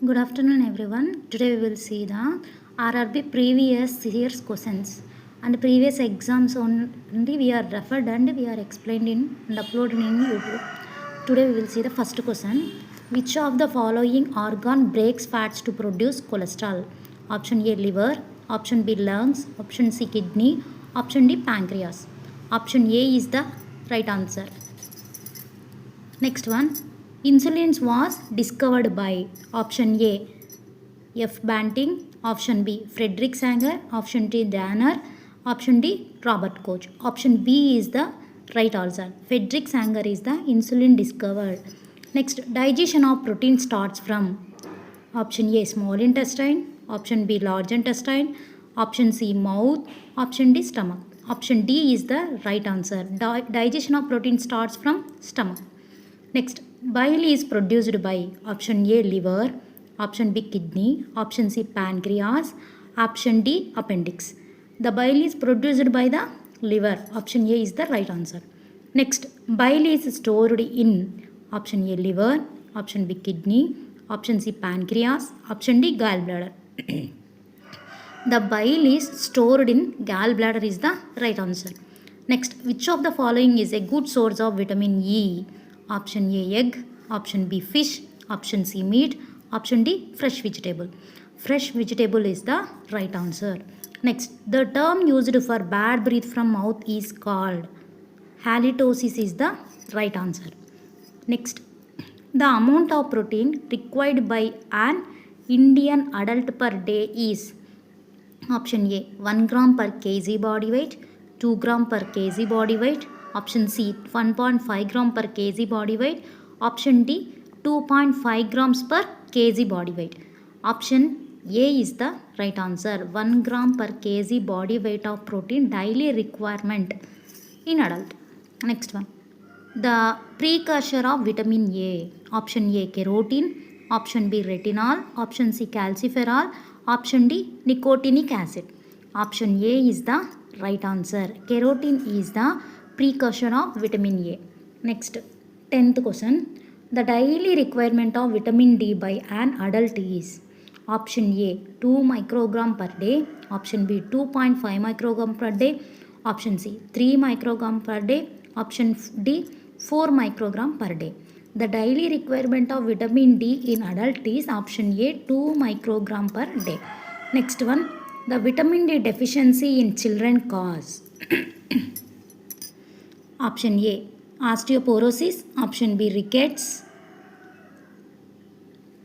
Good afternoon, everyone. Today we will see the RRB previous year's questions and previous exams only we are referred and we are explained in and uploaded in YouTube. Today we will see the first question. Which of the following organ breaks fats to produce cholesterol? Option A liver, option B lungs, option C kidney, option D pancreas. Option A is the right answer. Next one. Insulin was discovered by option A. F. Banting, option B. Frederick Sanger, option D. Danner, option D. Robert Koch. Option B is the right answer. Frederick Sanger is the insulin discovered. Next, digestion of protein starts from option A. Small intestine, option B. Large intestine, option C. Mouth, option D. Stomach. Option D is the right answer. Digestion of protein starts from stomach. Next, bile is produced by option A liver, option B kidney, option C pancreas, option D appendix. The bile is produced by the liver. Option A is the right answer. Next, bile is stored in option A liver, option B kidney, option C pancreas, option D gallbladder. The bile is stored in gallbladder is the right answer. Next, which of the following is a good source of vitamin E? Option A egg, option B fish, option C meat, option D fresh vegetable. Fresh vegetable is the right answer. Next, the term used for bad breath from mouth is called halitosis is the right answer. Next, the amount of protein required by an Indian adult per day is option A 1 gram per kg body weight, 2 gram per kg body weight, option C 1.5 gram per kg body weight, option D 2.5 grams per kg body weight. Option A is the right answer. 1 gram per kg body weight of protein daily requirement in adult. Next one. The precursor of vitamin A. Option A carotene, option B retinol, option C calciferol, option D nicotinic acid. Option A is the right answer. Carotene is the precursor of vitamin A. Next, 10th question. The daily requirement of vitamin D by an adult is option A 2 microgram per day, option B 2.5 microgram per day, option C 3 microgram per day, option D 4 microgram per day. The daily requirement of vitamin D in adult is option A 2 microgram per day. Next one, the vitamin D deficiency in children cause option A osteoporosis, option B rickets,